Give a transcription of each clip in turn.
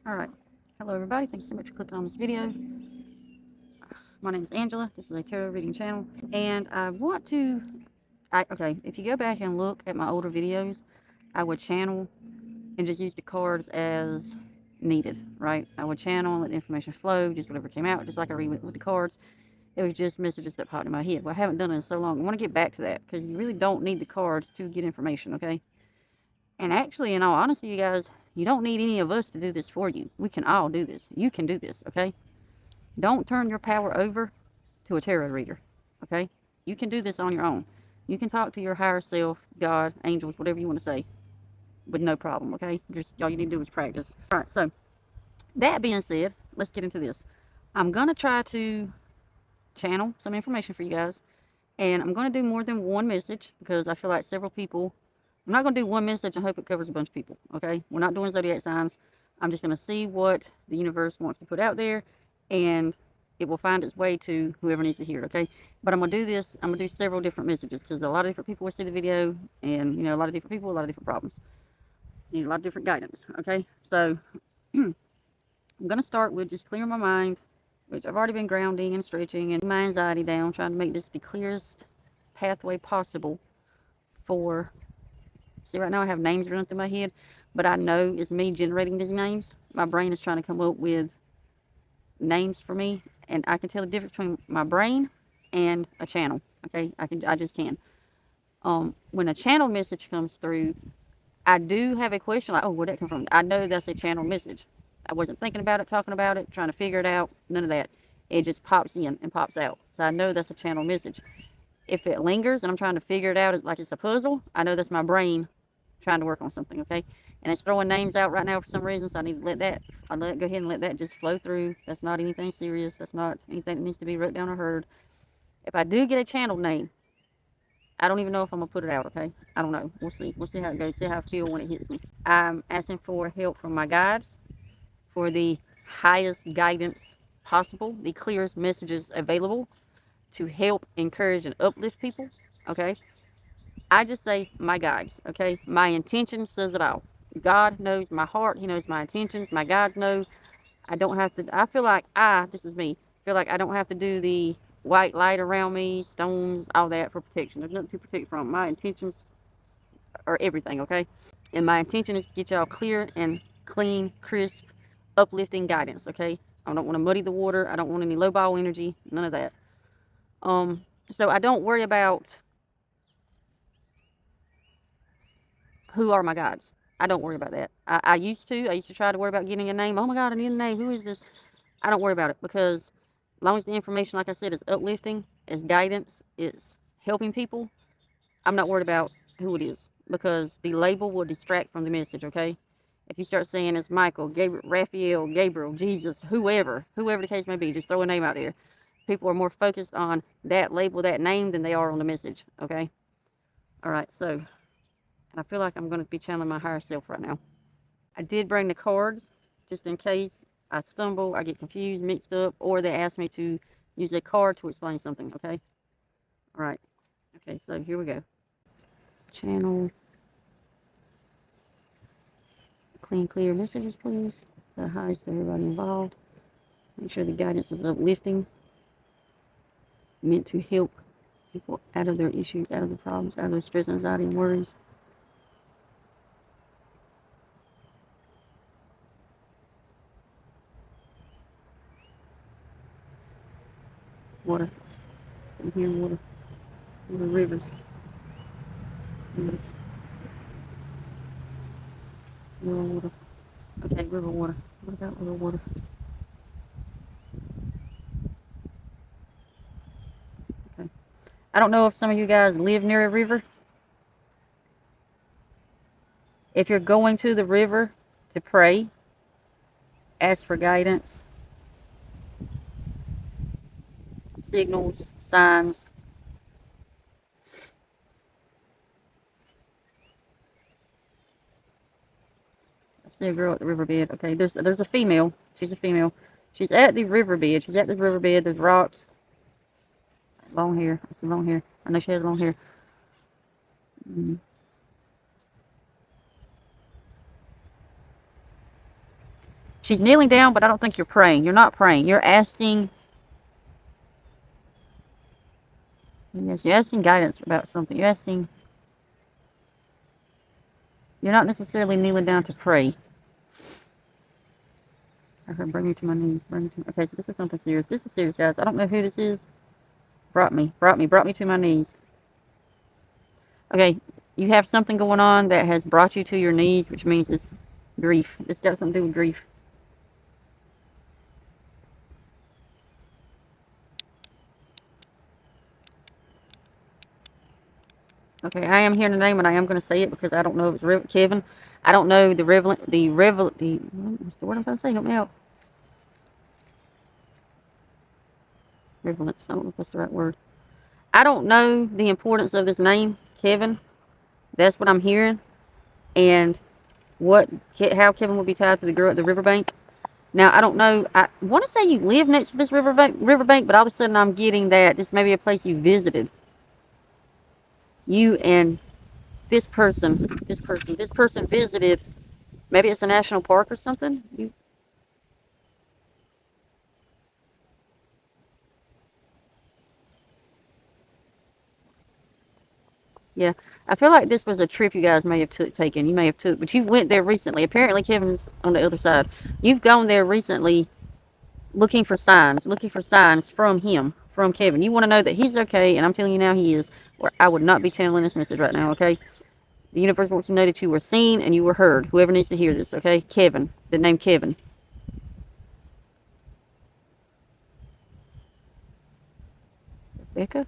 Alright, hello everybody, thanks so much for clicking on this video. My name is Angela, this is a tarot reading channel, and I want to, okay, if you go back and look at my older videos, I would channel and just use the cards as needed, right? I would channel and let the information flow, just whatever came out, just like I read with the cards. It was just messages that popped in my head. Well, I haven't done it in so long. I want to get back to that, because you really don't need the cards to get information, okay? And actually, in all honesty, you guys, you don't need any of us to do this for you. We can all do this. You can do this, okay? Don't turn your power over to a tarot reader, okay? You can do this on your own. You can talk to your higher self, God, angels, whatever you want to say, with no problem, okay? Just all you need to do is practice. All right, so that being said, let's get into this. I'm going to try to channel some information for you guys, and I'm going to do more than one message because I feel like several people. I'm not going to do one message and hope it covers a bunch of people, okay? We're not doing zodiac signs. I'm just going to see what the universe wants to put out there, and it will find its way to whoever needs to hear it, okay? But I'm going to do this. I'm going to do several different messages because a lot of different people will see the video, and, a lot of different people, a lot of different problems. You need a lot of different guidance, okay? So I'm going to start with just clearing my mind, which I've already been grounding and stretching and my anxiety down, trying to make this the clearest pathway possible for. See, right now I have names running through my head, but I know it's me generating these names. My brain is trying to come up with names for me, and I can tell the difference between my brain and a channel. Okay, I just can. When a channel message comes through, I do have a question like, oh, where'd that come from? I know that's a channel message. I wasn't thinking about it, talking about it, trying to figure it out. None of that. It just pops in and pops out. So I know that's a channel message. If it lingers and I'm trying to figure it out like it's a puzzle, I know that's my brain trying to work on something, okay? And it's throwing names out right now for some reason, so I need to let that, go ahead and let that just flow through. That's not anything serious. That's not anything that needs to be wrote down or heard. If I do get a channel name, I don't even know if I'm going to put it out, okay? I don't know. We'll see. We'll see how it goes, see how I feel when it hits me. I'm asking for help from my guides for the highest guidance possible, the clearest messages available to help, encourage, and uplift people, okay? I just say my guides, okay? My intention says it all. God knows my heart. He knows my intentions. My guides know. I don't have to. I feel like this is me, feel like I don't have to do the white light around me, stones, all that for protection. There's nothing to protect from. My intentions are everything, okay? And my intention is to get y'all clear and clean, crisp, uplifting guidance, okay? I don't want to muddy the water. I don't want any lowball energy. None of that. So I don't worry about who are my guides. I don't worry about that. I used to. I used to try to worry about getting a name. Oh my God, I need a name. Who is this? I don't worry about it because as long as the information, like I said, is uplifting, is guidance, is helping people, I'm not worried about who it is because the label will distract from the message, okay? If you start saying it's Michael, Gabriel, Raphael, Gabriel, Jesus, whoever the case may be, just throw a name out there. People are more focused on that label, that name, than they are on the message, okay? All right, so, and I feel like I'm going to be channeling my higher self right now. I did bring the cards just in case I stumble, I get confused, mixed up, or they ask me to use a card to explain something, okay? All right. Okay, so here we go. Channel. Clean, clear messages, please. The highest to everybody involved. Make sure the guidance is uplifting, meant to help people out of their issues, out of the problems, out of their stress, anxiety, and worries. Water. I'm hearing water. Water, rivers. Rivers. River water. Okay, river water. What about river water? Okay. I don't know if some of you guys live near a river. If you're going to the river to pray, ask for guidance, signals, signs. I see a girl at the riverbed. Okay, there's a female. She's a female. She's at the riverbed. She's at this riverbed. There's rocks. Long hair. I see long hair. I know she has long hair. Mm. She's kneeling down, but I don't think you're praying. You're not praying. You're asking. Yes, you're asking guidance about something. You're asking. You're not necessarily kneeling down to pray. Okay, bring me to my knees. Bring me to. Okay, so this is something serious. This is serious, guys. I don't know who this is. Brought me to my knees. Okay, you have something going on that has brought you to your knees, which means it's grief. It's got something to do with grief. Okay, I am hearing the name, and I am going to say it because I don't know if it's Kevin. I don't know the what's the word I'm trying to say? Help me out. Relevance. I don't know if that's the right word. I don't know the importance of this name, Kevin. That's what I'm hearing, and how Kevin will be tied to the girl at the riverbank. Now, I don't know. I want to say you live next to this riverbank, but all of a sudden I'm getting that this may be a place you visited. You and this person visited. Maybe it's a national park or something. Yeah, I feel like this was a trip you guys may have taken. You may have took, but you went there recently. Apparently, Kevin's on the other side. You've gone there recently looking for signs from him, from Kevin. You want to know that he's okay, and I'm telling you now he is, or I would not be channeling this message right now, okay? The universe wants to know that you were seen and you were heard. Whoever needs to hear this, okay? Kevin, the name Kevin. Rebecca?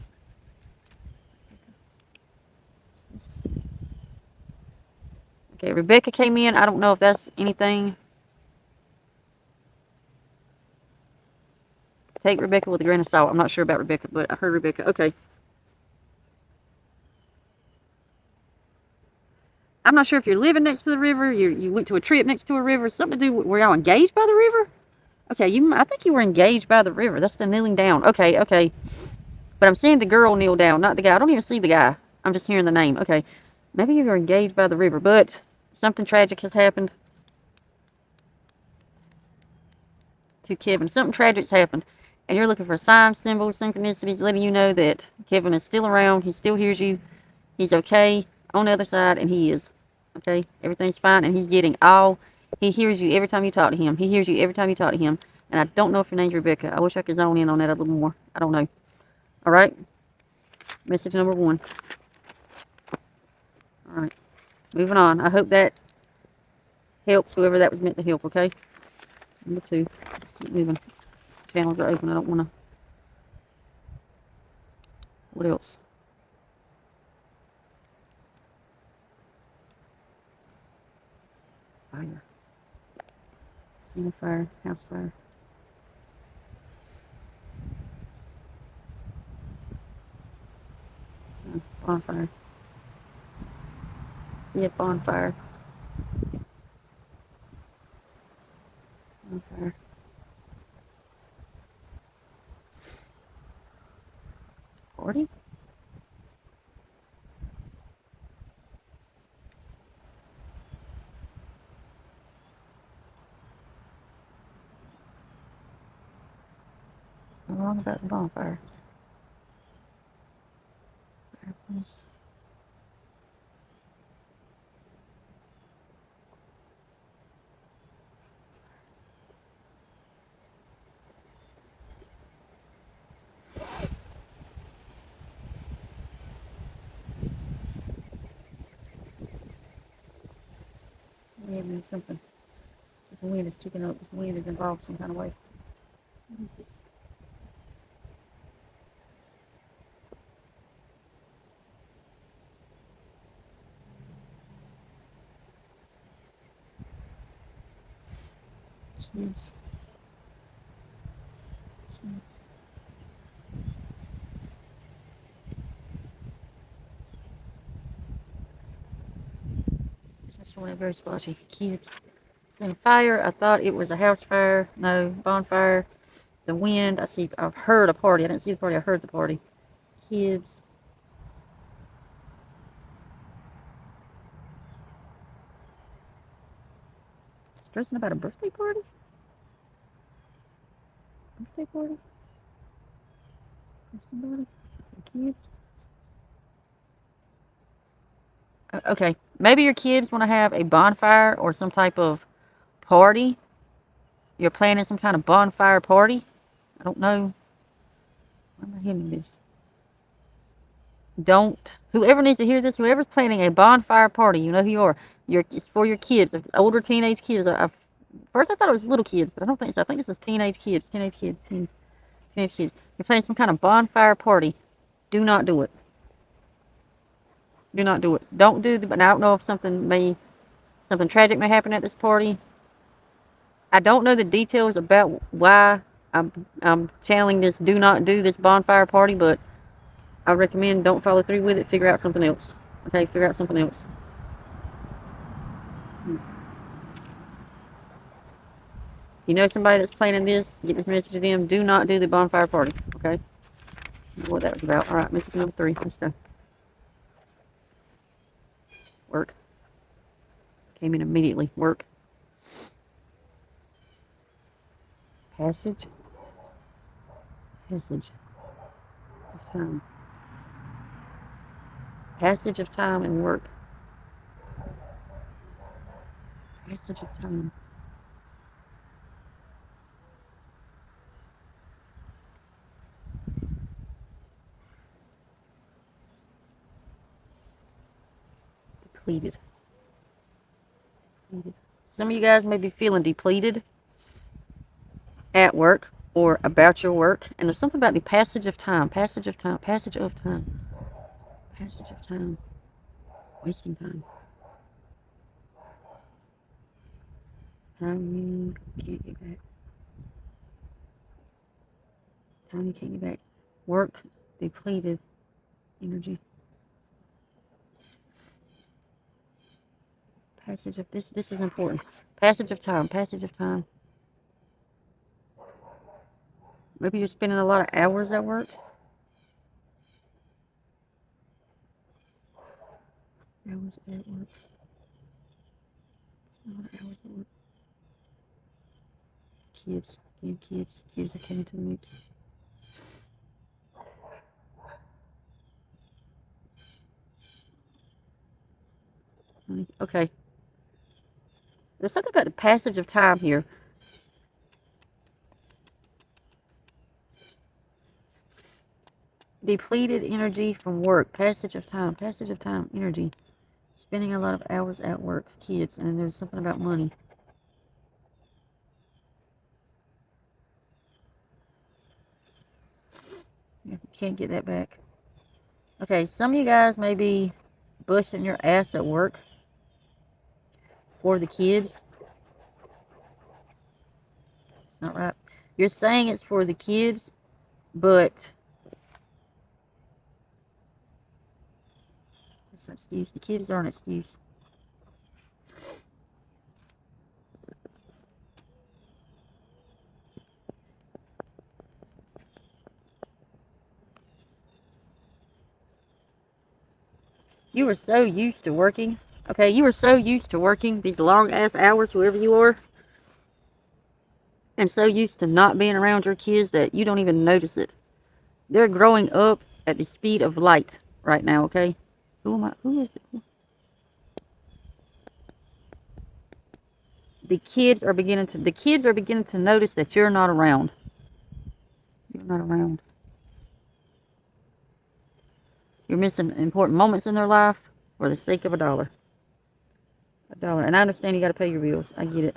Okay, Rebecca came in. I don't know if that's anything. Take Rebecca with a grain of salt. I'm not sure about Rebecca, but I heard Rebecca. Okay. I'm not sure if you're living next to the river. You went to a trip next to a river. Something to do with, were y'all engaged by the river? Okay, I think you were engaged by the river. That's the kneeling down. Okay, okay. But I'm seeing the girl kneel down, not the guy. I don't even see the guy. I'm just hearing the name. Okay. Maybe you were engaged by the river, but something tragic has happened to Kevin. Something tragic's happened. And you're looking for signs, symbols, synchronicities, letting you know that Kevin is still around. He still hears you. He's okay on the other side, and he is. Okay? Everything's fine, and he's getting all. He hears you every time you talk to him. He hears you every time you talk to him. And I don't know if your name's Rebecca. I wish I could zone in on that a little more. I don't know. All right? Message number 1. All right. Moving on. I hope that helps whoever that was meant to help, okay? Number 2. Let's keep moving. Channels are open. I don't want to. What else? Fire. Scene of fire. House fire. Bonfire. See a bonfire. Bonfire. Party? What's wrong about the bonfire? Fireplace. Yeah, means something. This wind is kicking up. This wind is involved some kind of way. What is this? Kids. Kids. It's just one very splotchy. Kids. It's in fire. I thought it was a house fire. No, bonfire. The wind. I've heard a party. I didn't see the party. I heard the party. Kids. Stressing about a birthday party? Birthday party? For somebody? For kids? Okay, maybe your kids want to have a bonfire or some type of party. You're planning some kind of bonfire party. I don't know. Why am I hitting this? Don't. Whoever needs to hear this, whoever's planning a bonfire party, you know who you are. It's for your kids, older teenage kids. First I thought it was little kids, but I don't think so. I think this is teenage kids, teenage kids. You're planning some kind of bonfire party. Do not do it. Do not do it. Don't do the. But I don't know if something tragic may happen at this party. I don't know the details about why I'm channeling this. Do not do this bonfire party, but I recommend don't follow through with it. Figure out something else. Okay, figure out something else. You know somebody that's planning this, get this message to them. Do not do the bonfire party. Okay? I don't know what that was about. All right, message number 3. Let's go. Work. Came in immediately. Work. Passage. Passage of time. Passage of time and work. Passage of time. Depleted. Some of you guys may be feeling depleted at work or about your work. And there's something about the passage of time. Passage of time. Passage of time. Passage of time. Wasting time. Time you can't get back. Time you can't get back. Work, depleted energy. Passage of this is important. Passage of time, passage of time. Maybe you're spending a lot of hours at work. Hours at work. A lot of hours at work. Kids, again, kids that came into the mix. Okay. There's something about the passage of time here. Depleted energy from work. Passage of time, energy. Spending a lot of hours at work. Kids, and then there's something about money. Yeah, can't get that back. Okay, some of you guys may be busting your ass at work for the kids. It's not right. You're saying it's for the kids, but it's an excuse. The kids are an excuse. You were so used to working. Okay, you were so used to working these long ass hours, whoever you are, and so used to not being around your kids that you don't even notice it. They're growing up at the speed of light right now, okay? Who am I? Who is it? The kids are beginning to notice that you're not around. You're not around. You're missing important moments in their life for the sake of a dollar. A dollar. And I understand you got to pay your bills. I get it.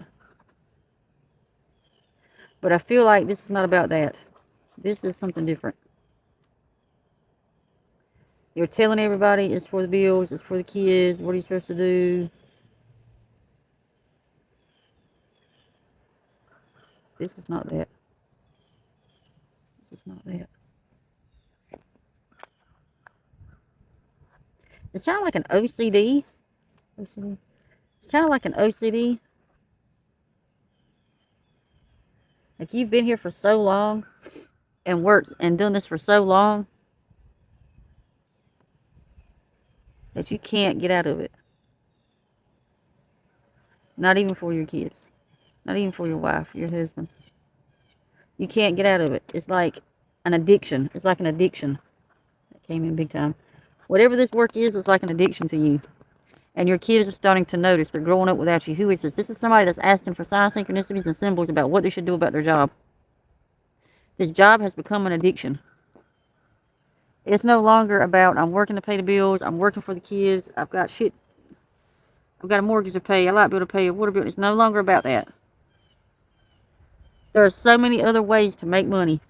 But I feel like this is not about that. This is something different. You're telling everybody it's for the bills, it's for the kids. What are you supposed to do? This is not that. This is not that. It's kind of like an OCD. OCD. It's kind of like an OCD. Like you've been here for so long and worked and done this for so long that you can't get out of it. Not even for your kids. Not even for your wife, your husband. You can't get out of it. It's like an addiction. It's like an addiction. That came in big time. Whatever this work is, it's like an addiction to you. And your kids are starting to notice. They're growing up without you. Who is this? This is somebody that's asking for signs, synchronicities, and symbols about what they should do about their job. This job has become an addiction. It's no longer about, I'm working to pay the bills, I'm working for the kids, I've got shit, I've got a mortgage to pay, a light bill to pay, a water bill. It's no longer about that. There are so many other ways to make money.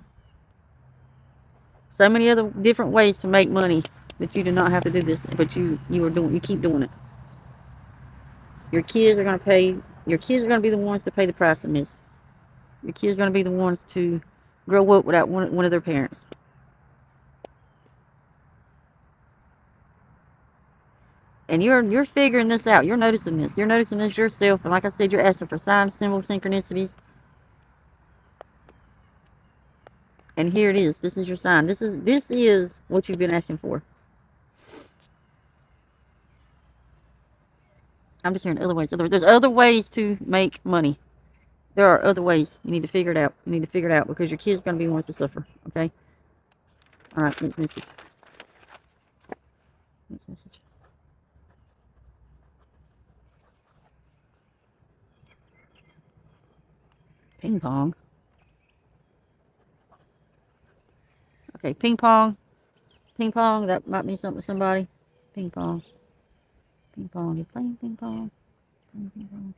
So many other different ways to make money that you do not have to do this, but you keep doing it. Your kids are going to pay, your kids are going to be the ones to pay the price of this. Your kids are going to be the ones to grow up without one of their parents. And you're figuring this out. You're noticing this. You're noticing this yourself. And like I said, you're asking for signs, symbols, synchronicities. And here it is. This is your sign. This is what you've been asking for. I'm just hearing other ways. There's other ways to make money. There are other ways. You need to figure it out. You need to figure it out because your kid's going to be the ones to suffer. Okay? All right. Next message. Next message. Ping pong. Okay, ping pong. Ping pong. That might mean something to somebody. Ping pong. Ping pong. You're playing ping pong. Playing ping pong.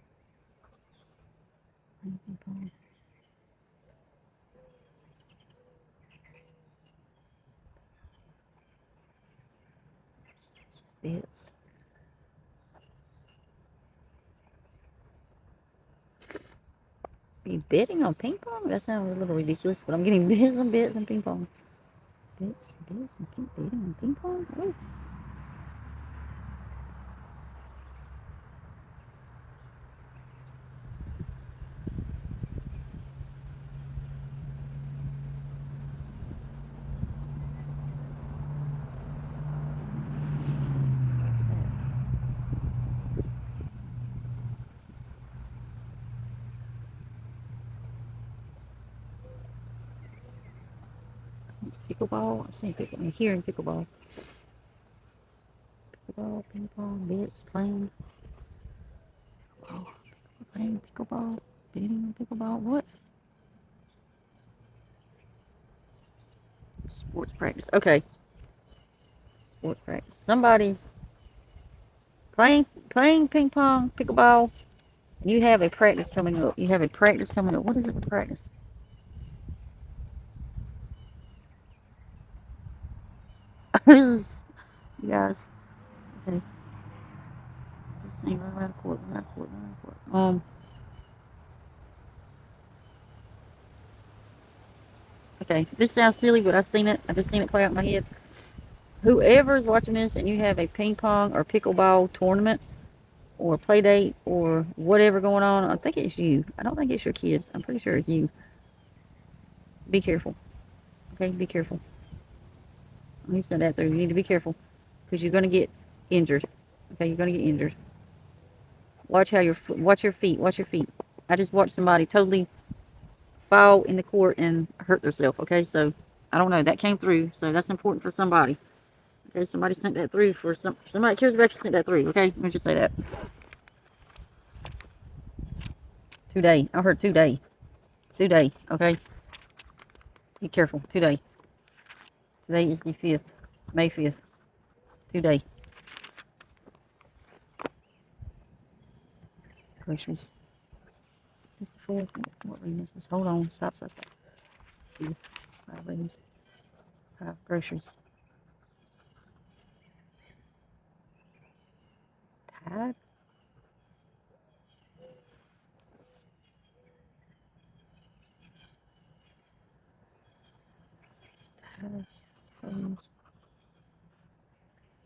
Playing ping pong. Bits. Are you betting on ping pong? That sounds a little ridiculous, but I'm getting bits and ping pong. Bits and betting on ping pong? What? Pickleball? I'm saying pickleball. I'm hearing pickleball. Pickleball, ping pong, bits, playing. Pickleball. Playing pickleball. Betting on pickleball. What? Sports practice. Okay. Sports practice. Somebody's playing ping pong, pickleball. You have a practice coming up. You have a practice coming up. What is it for practice? This is, you guys. Okay. Let's see. Run around the court. Run around the court. Run around the court. Okay. This sounds silly, but I've seen it. I just seen it play out in my head. Whoever's watching this and you have a ping pong or pickleball tournament or play date or whatever going on, I think it's you. I don't think it's your kids. I'm pretty sure it's you. Be careful. Okay, be careful. Let me send that through. You need to be careful because you're going to get injured. Okay, you're going to get injured. Watch your feet. Watch your feet. I just watched somebody totally fall in the court and hurt themselves. Okay, so I don't know. That came through, so that's important for somebody. Okay, somebody sent that through for somebody cares about you sent that through. Okay, let me just say that. Today, I heard today. Today, okay. Be careful. Today. Today is the 5th, May 5th. Today. Groceries. It's the 4th. What room is this? Hold on. Stop. 2, 5 rooms. 5 groceries. Tide.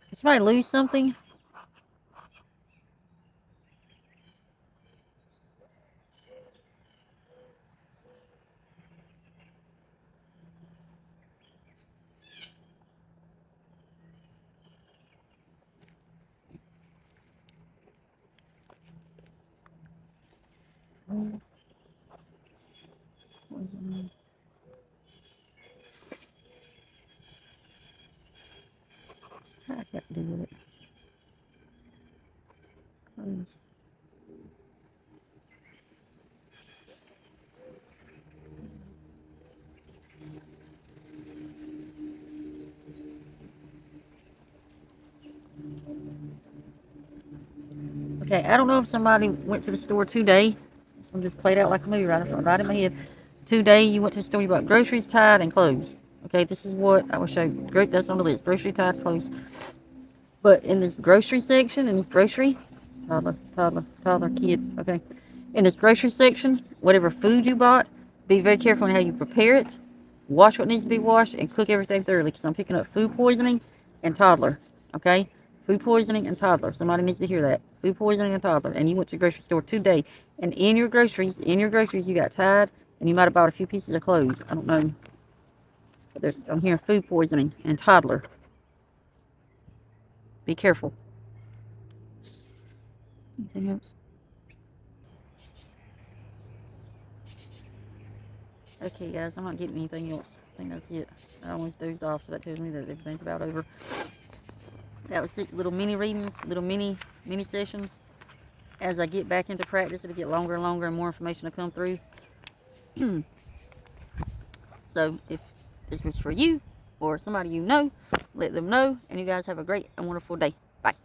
Did somebody lose something? to do with it. Close. Okay, I don't know if somebody went to the store today. This one just played out like a movie right in my head. Today you went to the store, you bought groceries, Tide, and clothes. Okay, this is what I will show you. That's on the list. Grocery, Tide, clothes. But in this grocery section, in this grocery, toddler, kids, okay. In this grocery section, whatever food you bought, be very careful on how you prepare it. Wash what needs to be washed and cook everything thoroughly, because I'm picking up food poisoning and toddler, okay? Food poisoning and toddler. Somebody needs to hear that. Food poisoning and toddler. And you went to the grocery store today. And in your groceries, you got Tide, and you might have bought a few pieces of clothes. I don't know. But I'm hearing food poisoning and toddler. Be careful. Anything else? Okay, guys, I'm not getting anything else. I think that's it. I almost dozed off, so that tells me that everything's about over. That was 6 little mini readings, little mini sessions. As I get back into practice, it'll get longer and longer and more information will come through. So if this was for you or somebody you know, let them know. And you guys have a great and wonderful day. Bye.